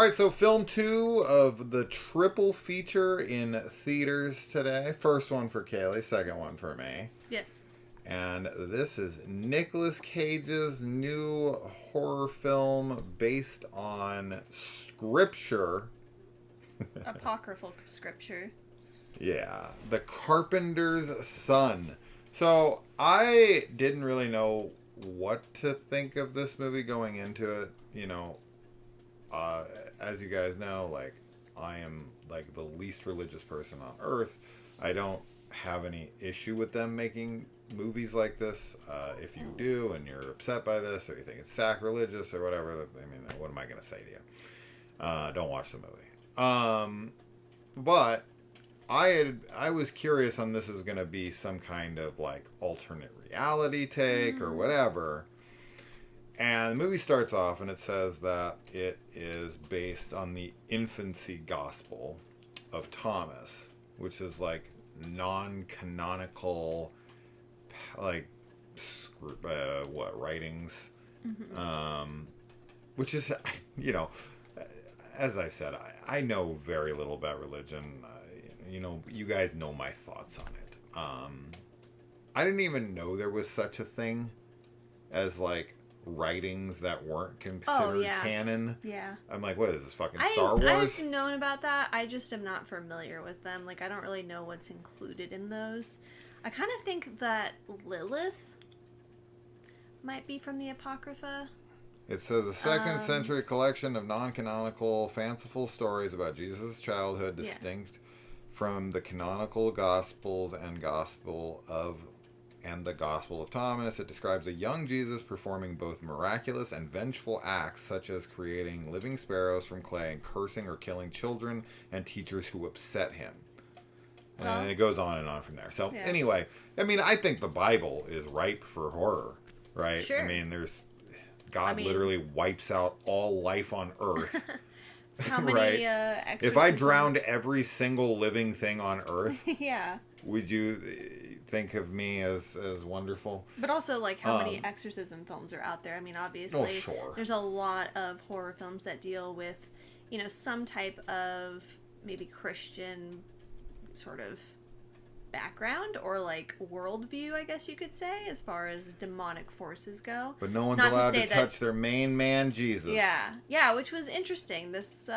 right, so film 2 of the triple feature in theaters today. First one for Kaylee, second one for me. Yes. And this is Nicolas Cage's new horror film based on scripture. Apocryphal scripture. Yeah, The Carpenter's Son. So I didn't really know what to think of this movie going into it. You know, as you guys know, like, I am like the least religious person on earth. I don't have any issue with them making movies like this. If you do and you're upset by this, or you think it's sacrilegious or whatever, I mean, what am I going to say to you? Don't watch the movie. But I was curious on this was going to be some kind of like alternate reality take or whatever. And the movie starts off and it says that it is based on the infancy gospel of Thomas, which is like non-canonical, like, writings. Which is, you know, as I've said, I know very little about religion. You know, you guys know my thoughts on it. I didn't even know there was such a thing as like writings that weren't considered canon. Yeah. I'm like, what is this, fucking Star Wars? I've known about that. I just am not familiar with them. Like, I don't really know what's included in those. I kind of think that Lilith might be from the Apocrypha. It says a second century collection of non-canonical, fanciful stories about Jesus' childhood, distinct from the canonical Gospels and the Gospel of Thomas. It describes a young Jesus performing both miraculous and vengeful acts, such as creating living sparrows from clay and cursing or killing children and teachers who upset him. And it goes on and on from there. So anyway, I mean, I think the Bible is ripe for horror, right? Sure. I mean, God literally wipes out all life on Earth. How many right? If I drowned every single living thing on Earth, would you think of me as wonderful? But also, like, how many exorcism films are out there? I mean, obviously, there's a lot of horror films that deal with, you know, some type of maybe Christian sort of background or like worldview, I guess you could say, as far as demonic forces go. But no one's allowed to touch their main man, Jesus. Yeah, which was interesting. This,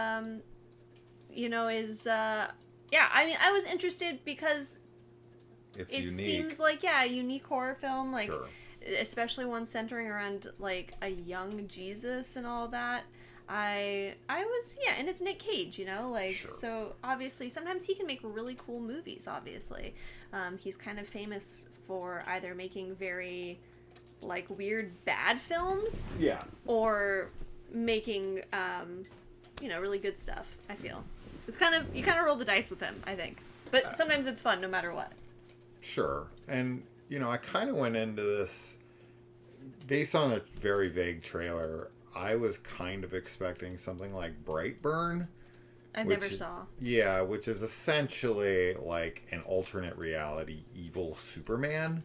you know, is, I mean, I was interested because it unique. Seems like, a unique horror film, like, especially one centering around, like, a young Jesus and all that. I was, and it's Nick Cage, you know, like, so obviously sometimes he can make really cool movies, obviously. He's kind of famous for either making very, like, weird bad films. Yeah. Or making, you know, really good stuff, I feel. It's kind of, you kind of roll the dice with him, I think. But sometimes it's fun no matter what. Sure. And, you know, I kind of went into this based on a very vague trailer. I was kind of expecting something like Brightburn. I never saw. Yeah, which is essentially like an alternate reality evil Superman.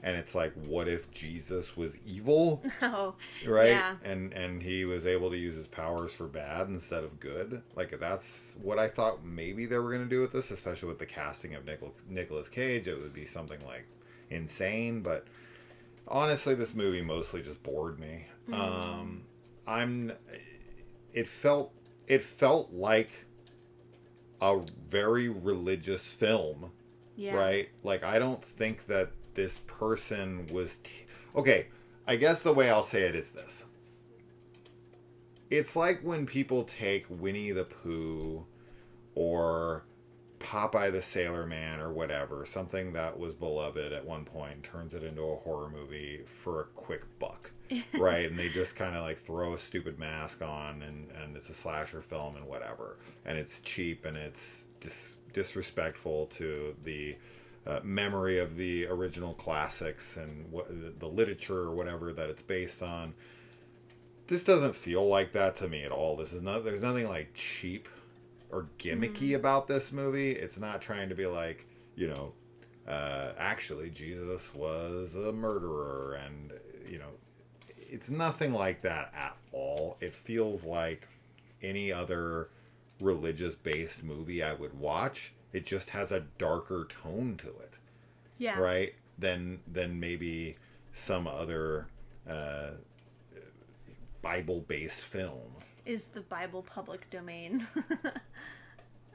And it's like, what if Jesus was evil? Oh, right? Yeah. And he was able to use his powers for bad instead of good. Like, that's what I thought maybe they were going to do with this, especially with the casting of Nicolas Cage. It would be something like insane. But honestly, this movie mostly just bored me. It felt like a very religious film, right? Like, I don't think that this person was okay. I guess the way I'll say it is this: it's like when people take Winnie the Pooh or Popeye the Sailor Man or whatever, something that was beloved at one point, and turns it into a horror movie for a quick buck. Right? And they just kind of like throw a stupid mask on and it's a slasher film and whatever. And it's cheap and it's disrespectful to the memory of the original classics and the literature or whatever that it's based on. This doesn't feel like that to me at all. There's nothing like cheap or gimmicky about this movie. It's not trying to be like, you know, actually Jesus was a murderer, and, you know, it's nothing like that at all. It feels like any other religious-based movie I would watch. It just has a darker tone to it. Yeah. Right? Than maybe some other Bible-based film. Is the Bible public domain?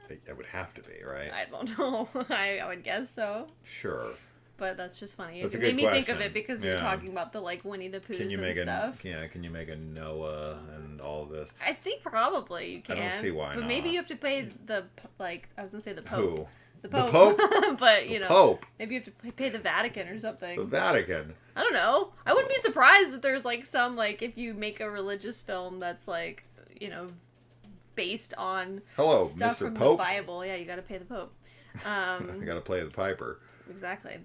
It would have to be, right? I don't know. I would guess so. Sure. But that's just funny. That's it a good made me question. think of it because we were talking about the like Winnie the Poohs and stuff. Can you make a Noah and all this? I think probably you can. I don't see why but not. maybe you have to pay the I was gonna say the Pope. Who? The Pope. The Pope? But the Pope. maybe you have to pay the Vatican or something. The Vatican. I don't know. I wouldn't be surprised if there's like some like if you make a religious film that's like based on stuff Mr. from Pope. the Bible. Yeah, you got to pay the Pope. I got to play the piper. Exactly.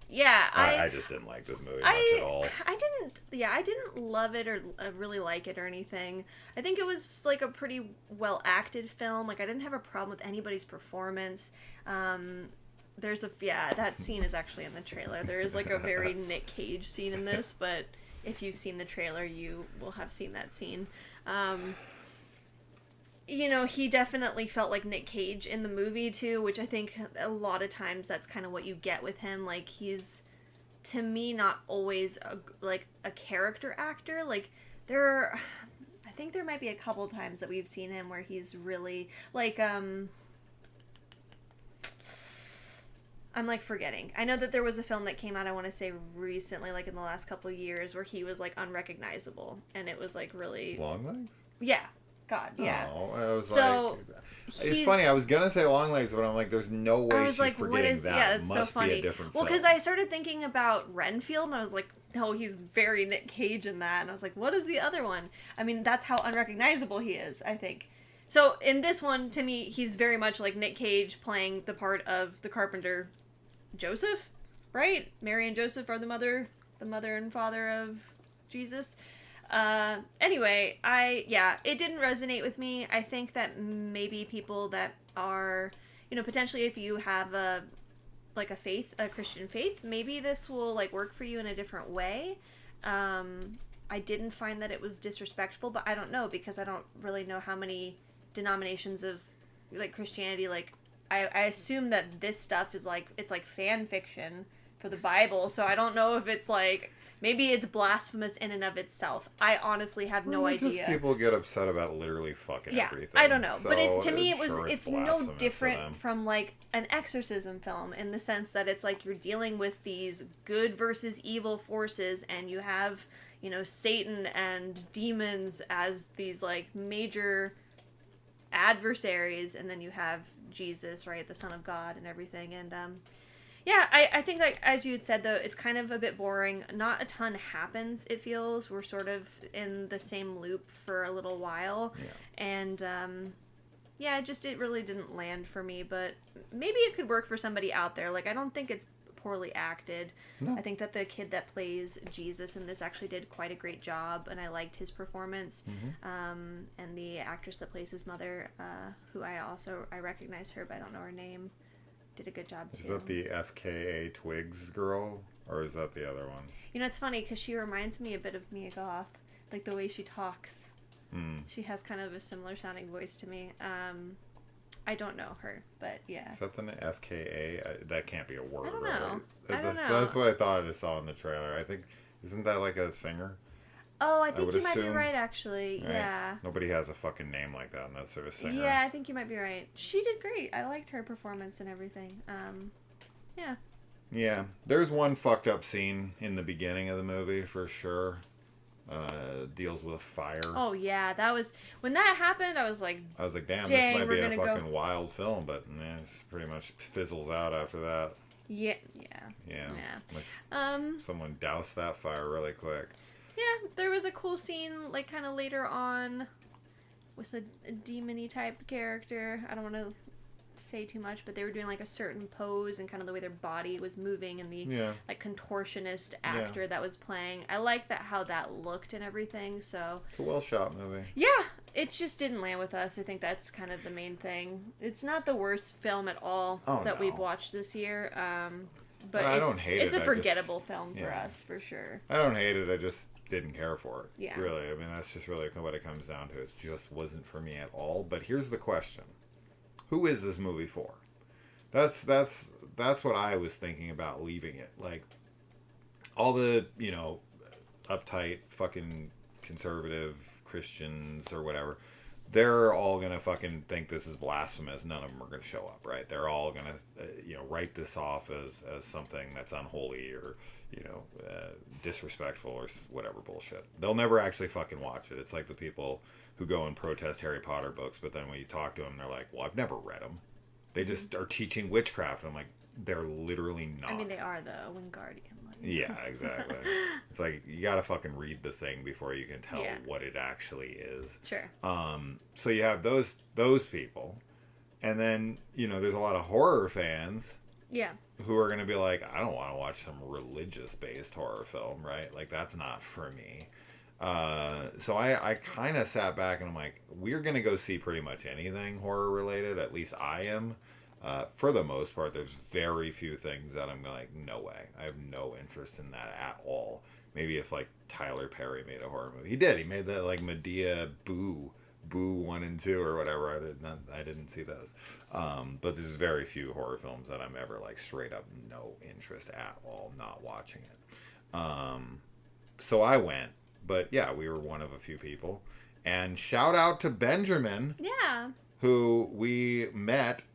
Yeah, I just didn't like this movie much at all. I didn't love it or really like it or anything. I think it was like a pretty well acted film. Like I didn't have a problem with anybody's performance. There's that scene is actually in the trailer. There is like a very Nick Cage scene in this, but if you've seen the trailer, you will have seen that scene. He definitely felt like Nick Cage in the movie too, which I think a lot of times that's kind of what you get with him. Like he's, to me, not always a character actor. Like I think there might be a couple times that we've seen him where he's really like, I'm like forgetting. I know that there was a film that came out, I want to say recently, like in the last couple of years, where he was like unrecognizable, and it was like really Longlegs. Yeah. God, yeah. Oh, I was so it's funny. I was gonna say Longlegs, but I'm like, there's no way she's like, forgetting that. Yeah, it must so funny. Be a different well, film. because I started thinking about Renfield, and I was like, no, he's very Nick Cage in that. And I was like, what is the other one? I mean, that's how unrecognizable he is, I think. So in this one, to me, he's very much like Nick Cage playing the part of the carpenter Joseph, right? Mary and Joseph are the mother and father of Jesus. Anyway, it didn't resonate with me. I think that maybe people that are, potentially if you have a Christian faith, maybe this will like work for you in a different way. I didn't find that it was disrespectful, but I don't know because I don't really know how many denominations of like Christianity, like I assume that this stuff is like, it's like fan fiction for the Bible. So I don't know if it's like, maybe it's blasphemous in and of itself. I honestly have no idea. Just people get upset about literally fucking everything. I don't know. So but to me, it's no different from like an exorcism film in the sense that it's like you're dealing with these good versus evil forces, and you have, Satan and demons as these like major adversaries, and then you have Jesus, right, the Son of God and everything. And I think, like, as you had said, though, it's kind of a bit boring. Not a ton happens, it feels. We're sort of in the same loop for a little while. Yeah. And, it really didn't land for me. But maybe it could work for somebody out there. Like, I don't think it's poorly acted. No. I think that the kid that plays Jesus in this actually did quite a great job, and I liked his performance. Mm-hmm. And the actress that plays his mother, who I recognize her, but I don't know her name, did a good job too. Is that the FKA Twigs girl, or is that the other one? It's funny because she reminds me a bit of Mia Goth, like the way she talks. She has kind of a similar sounding voice to me. I don't know her, but yeah. Is that the FKA? That can't be a word. I don't know. Right? That's what I thought I saw in the trailer. I think, isn't that like a singer? Oh, I think you might be right, actually. Right? Yeah. Nobody has a fucking name like that, and that's sort of singer. Yeah, I think you might be right. She did great. I liked her performance and everything. Yeah. Yeah. There's one fucked up scene in the beginning of the movie, for sure. Deals with fire. Oh, yeah. That was... When that happened, I was like, damn, this might be a fucking wild film, but man, it pretty much fizzles out after that. Yeah. Like, someone doused that fire really quick. Yeah, there was a cool scene, like, kind of later on with a demon-y type character. I don't want to say too much, but they were doing, like, a certain pose and kind of the way their body was moving, and the, like, contortionist actor that was playing. I liked how that looked and everything, so... It's a well-shot movie. Yeah, it just didn't land with us. I think that's kind of the main thing. It's not the worst film at all we've watched this year, but I don't hate it. It's a forgettable film for us, for sure. I don't hate it. didn't care for it. Yeah. Really. I mean, that's just really what it comes down to. It just wasn't for me at all. But here's the question. Who is this movie for? That's what I was thinking about leaving it. Like, all the, uptight fucking conservative Christians or whatever, they're all gonna fucking think this is blasphemous. None of them are gonna show up, right? They're all gonna, write this off as something that's unholy or, disrespectful or whatever bullshit. They'll never actually fucking watch it. It's like the people who go and protest Harry Potter books, but then when you talk to them, they're like, well, I've never read them. They just are teaching witchcraft. I'm like, they're literally not. I mean, they are, though, Wingardium. Yeah, exactly. It's like, you gotta fucking read the thing before you can tell what it actually is. Sure. So you have those people, and then, there's a lot of horror fans. Yeah. Who are gonna be like, I don't want to watch some religious-based horror film, right? Like, that's not for me. So I kind of sat back and I'm like, we're going to go see pretty much anything horror related. At least I am. For the most part, there's very few things that I'm like, no way. I have no interest in that at all. Maybe if like Tyler Perry made a horror movie. He did. He made that like Medea Boo 1 and 2 or whatever. I didn't see those. But there's very few horror films that I'm ever like straight up no interest at all, not watching it. So I went. But yeah, we were one of a few people. And shout out to Benjamin. Yeah. Who we met.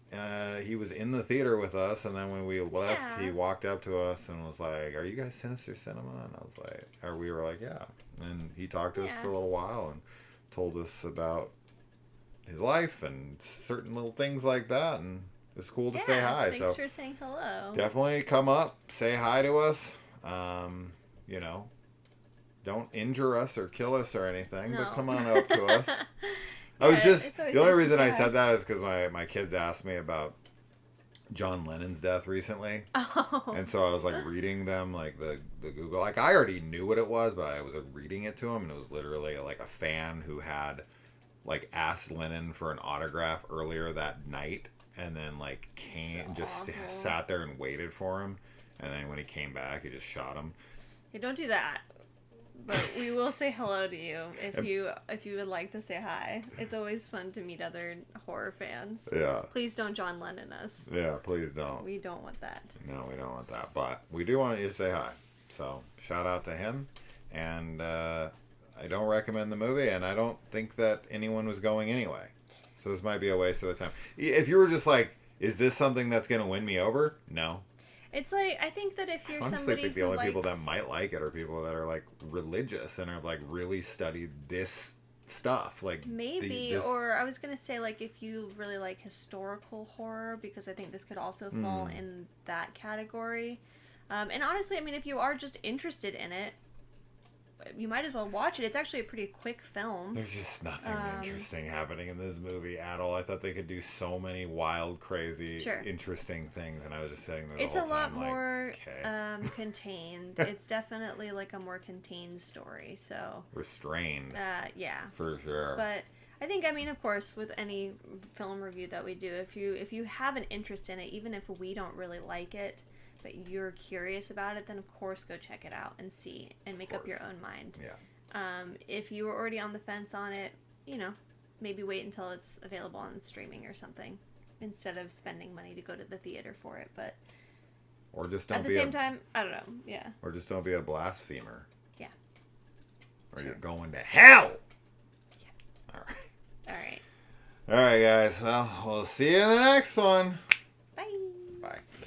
He was in the theater with us. And then when we left, he walked up to us and was like, are you guys Sinister Cinema? And I was like, or we were like, yeah. And he talked to us for a little while and told us about his life and certain little things like that. And it's cool to say hi. Thanks for saying hello. Definitely come up, say hi to us. Don't injure us or kill us or anything, but come on up to us. The only reason I said that is because my kids asked me about John Lennon's death recently. Oh. And so I was like reading them like the Google. Like I already knew what it was, but I was reading it to them, and it was literally like a fan who had like asked Lennon for an autograph earlier that night, and then like sat there and waited for him, and then when he came back, he just shot him. Yeah, don't do that. But we will say hello to you if you would like to say hi. It's always fun to meet other horror fans. Yeah. Please don't John Lennon us. Yeah, please don't. We don't want that. No, we don't want that. But we do want you to say hi. So shout out to him. And I don't recommend the movie, and I don't think that anyone was going anyway. So this might be a waste of the time. If you were just like, is this something that's going to win me over? No. It's like, I think that if you're honestly, somebody I think the who only likes... people that might like it are people that are like religious and have like really studied this stuff. Like maybe, or I was going to say like if you really like historical horror, because I think this could also fall in that category. And honestly, I mean, if you are just interested in it, you might as well watch it. It's actually a pretty quick film. There's just nothing interesting happening in this movie at all. I thought they could do so many wild, crazy, interesting things, and I was just sitting there the whole time. It's a lot more okay. Contained. It's definitely like a more contained story. So restrained. Yeah. For sure. But I think, I mean, of course, with any film review that we do, if you have an interest in it, even if we don't really like it, but you're curious about it, then of course go check it out and see and make up your own mind. Yeah. If you were already on the fence on it, maybe wait until it's available on streaming or something instead of spending money to go to the theater for it. But or just don't at the same time, I don't know. Yeah. Or just don't be a blasphemer. Yeah. Or you're going to hell. Yeah. All right. All right. All right, guys. Well, we'll see you in the next one. Bye. Bye.